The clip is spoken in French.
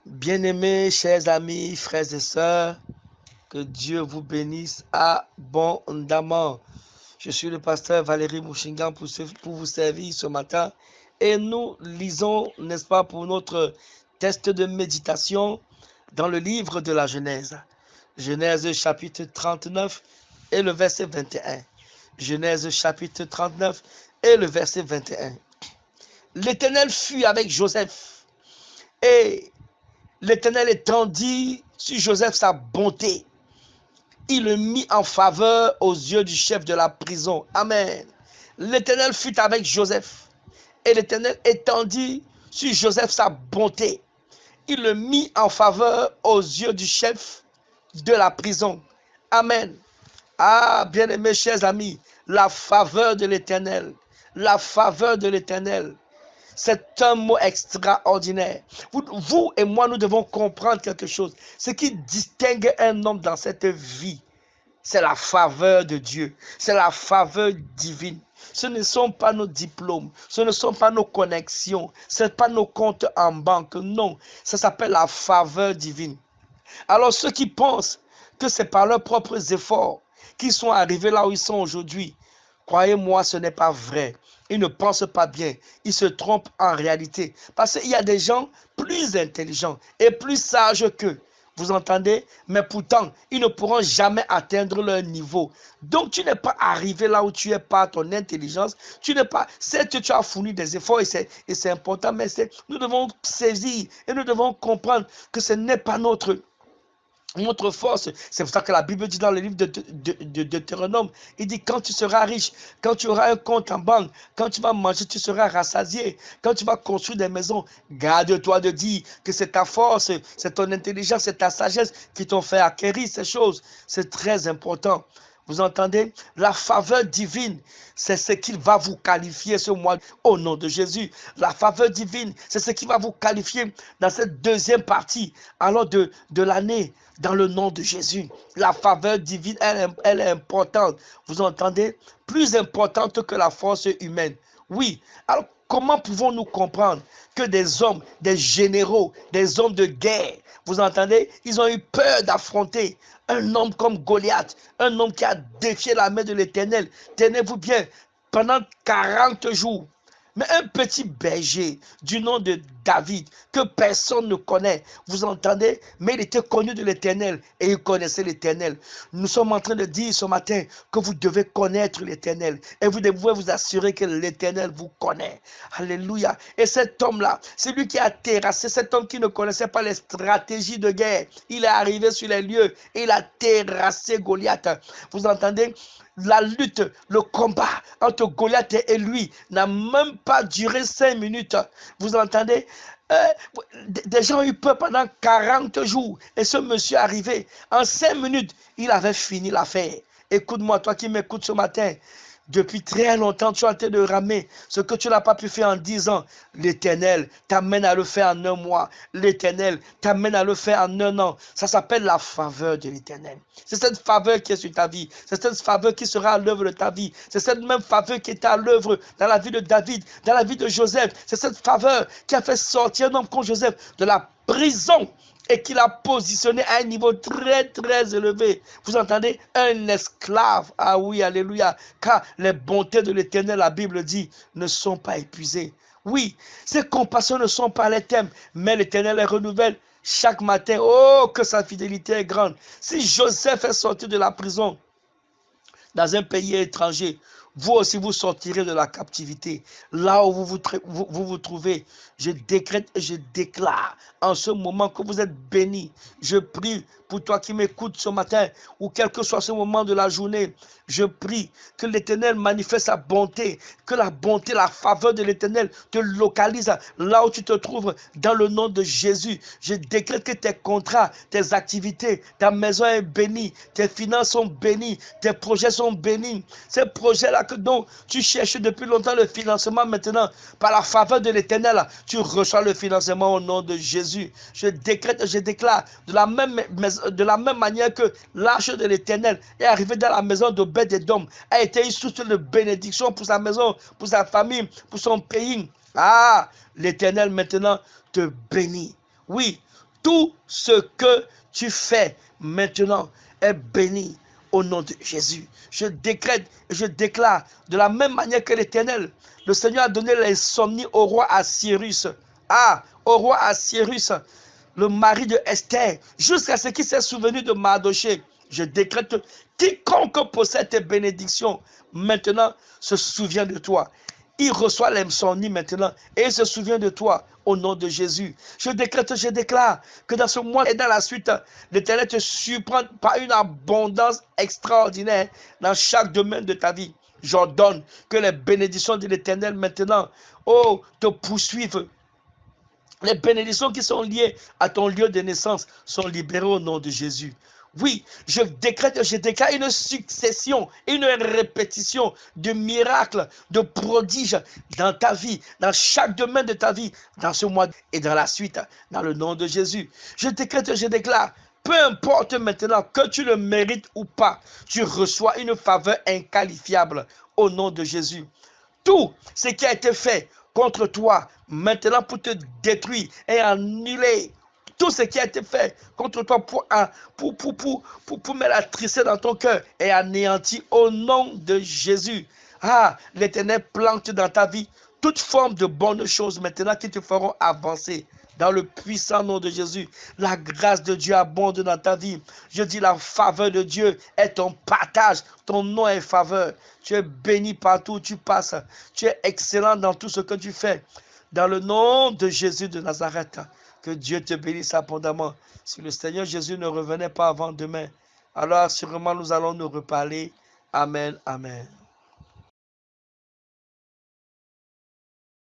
Bien-aimés, chers amis, frères et sœurs, que Dieu vous bénisse abondamment. Je suis le pasteur Valérie Mouchingan pour vous servir ce matin. Et nous lisons, n'est-ce pas, pour notre test de méditation dans le livre de la Genèse. Genèse chapitre 39 et le verset 21. Genèse chapitre 39 et le verset 21. L'Éternel fut avec Joseph et l'Éternel étendit sur Joseph sa bonté. Il le mit en faveur aux yeux du chef de la prison. Amen. L'Éternel fut avec Joseph et l'Éternel étendit sur Joseph sa bonté. Il le mit en faveur aux yeux du chef de la prison. Amen. Ah, bien-aimés, chers amis, la faveur de l'Éternel, la faveur de l'Éternel, c'est un mot extraordinaire. Vous et moi, nous devons comprendre quelque chose. Ce qui distingue un homme dans cette vie, c'est la faveur de Dieu. C'est la faveur divine. Ce ne sont pas nos diplômes, ce ne sont pas nos connexions, ce n'est pas nos comptes en banque. Non, ça s'appelle la faveur divine. Alors ceux qui pensent que c'est par leurs propres efforts qu'ils sont arrivés là où ils sont aujourd'hui, croyez-moi, ce n'est pas vrai. Ils ne pensent pas bien. Ils se trompent en réalité. Parce qu'il y a des gens plus intelligents et plus sages qu'eux. Vous entendez? Mais pourtant, ils ne pourront jamais atteindre leur niveau. Donc, tu n'es pas arrivé là où tu es par ton intelligence. Tu n'es pas... Certes, tu as fourni des efforts et c'est important, mais nous devons saisir et nous devons comprendre que ce n'est pas notre force. C'est pour ça que la Bible dit dans le livre de Deutéronome, il dit quand tu seras riche, quand tu auras un compte en banque, quand tu vas manger, tu seras rassasié, quand tu vas construire des maisons, garde-toi de dire que c'est ta force, c'est ton intelligence, c'est ta sagesse qui t'ont fait acquérir ces choses. C'est très important. Vous entendez? La faveur divine, c'est ce qui va vous qualifier ce mois au nom de Jésus. La faveur divine, c'est ce qui va vous qualifier dans cette deuxième partie alors de l'année dans le nom de Jésus. La faveur divine, elle est importante. Vous entendez? Plus importante que la force humaine. Oui. Alors, comment pouvons-nous comprendre que des hommes, des généraux, des hommes de guerre, vous entendez, ils ont eu peur d'affronter un homme comme Goliath, un homme qui a défié la main de l'Éternel. Tenez-vous bien, pendant 40 jours, mais un petit berger du nom de David, que personne ne connaît, vous entendez? Mais il était connu de l'Éternel et il connaissait l'Éternel. Nous sommes en train de dire ce matin que vous devez connaître l'Éternel et vous devez vous assurer que l'Éternel vous connaît. Alléluia. Et cet homme-là, c'est lui qui a terrassé, cet homme qui ne connaissait pas les stratégies de guerre. Il est arrivé sur les lieux et il a terrassé Goliath. Vous entendez? La lutte, le combat entre Goliath et lui n'a même pas duré 5 minutes. Vous entendez? Des gens ont eu peur pendant 40 jours. Et ce monsieur arrivé, en 5 minutes, il avait fini l'affaire. Écoute-moi, toi qui m'écoutes ce matin. Depuis très longtemps, tu es en train de ramer ce que tu n'as pas pu faire en 10 ans. L'Éternel t'amène à le faire en un mois. L'Éternel t'amène à le faire en un an. Ça s'appelle la faveur de l'Éternel. C'est cette faveur qui est sur ta vie. C'est cette faveur qui sera à l'œuvre de ta vie. C'est cette même faveur qui était à l'œuvre dans la vie de David, dans la vie de Joseph. C'est cette faveur qui a fait sortir un homme comme Joseph de la prison et qu'il a positionné à un niveau très très élevé. Vous entendez? Un esclave. Ah oui, alléluia. Car les bontés de l'Éternel, la Bible dit, ne sont pas épuisées. Oui, ses compassions ne sont pas les thèmes, mais l'Éternel les renouvelle chaque matin. Oh, que sa fidélité est grande. Si Joseph est sorti de la prison dans un pays étranger, vous aussi vous sortirez de la captivité. Là où vous trouvez, je décrète et je déclare en ce moment que vous êtes bénis. Je prie pour toi qui m'écoutes ce matin, ou quel que soit ce moment de la journée, je prie que l'Éternel manifeste sa bonté, que la bonté, la faveur de l'Éternel te localise là où tu te trouves dans le nom de Jésus. Je décrète que tes contrats, tes activités, ta maison est bénie, tes finances sont bénies, tes projets sont bénis. Ces projets-là dont tu cherches depuis longtemps le financement, maintenant, par la faveur de l'Éternel, tu reçois le financement au nom de Jésus. Je décrète, je déclare de la même manière que l'arche de l'Éternel est arrivée dans la maison d'Obed-Édom, a été une source de bénédiction pour sa maison, pour sa famille, pour son pays. Ah, l'Éternel maintenant te bénit. Oui, Tout ce que tu fais maintenant est béni au nom de Jésus. Je décrète et je déclare de la même manière que l'Éternel, le Seigneur a donné l'insomnie au roi Assyrus. Au roi Assyrus, le mari de Esther, jusqu'à ce qu'il s'est souvenu de Mardoché. Je décrète, quiconque possède tes bénédictions, maintenant se souvient de toi. Il reçoit l'insomnie maintenant et il se souvient de toi au nom de Jésus. Je décrète, je déclare que dans ce mois et dans la suite, l'Éternel te surprend par une abondance extraordinaire dans chaque domaine de ta vie. J'ordonne que les bénédictions de l'Éternel maintenant, te poursuivent. Les bénédictions qui sont liées à ton lieu de naissance sont libérées au nom de Jésus. Oui, je décrète, je déclare une succession, une répétition de miracles, de prodiges dans ta vie, dans chaque domaine de ta vie, dans ce mois et dans la suite, dans le nom de Jésus. Je décrète, je déclare, peu importe maintenant que tu le mérites ou pas, tu reçois une faveur inqualifiable au nom de Jésus. Tout ce qui a été fait contre toi maintenant pour te détruire et annuler tout ce qui a été fait contre toi pour mettre la tristesse dans ton cœur est anéanti au nom de Jésus. L'Éternel plante dans ta vie toute forme de bonnes choses maintenant qui te feront avancer. Dans le puissant nom de Jésus, la grâce de Dieu abonde dans ta vie. Je dis la faveur de Dieu est ton partage. Ton nom est faveur. Tu es béni partout où tu passes. Tu es excellent dans tout ce que tu fais. Dans le nom de Jésus de Nazareth, que Dieu te bénisse abondamment. Si le Seigneur Jésus ne revenait pas avant demain, alors sûrement nous allons nous reparler. Amen, amen.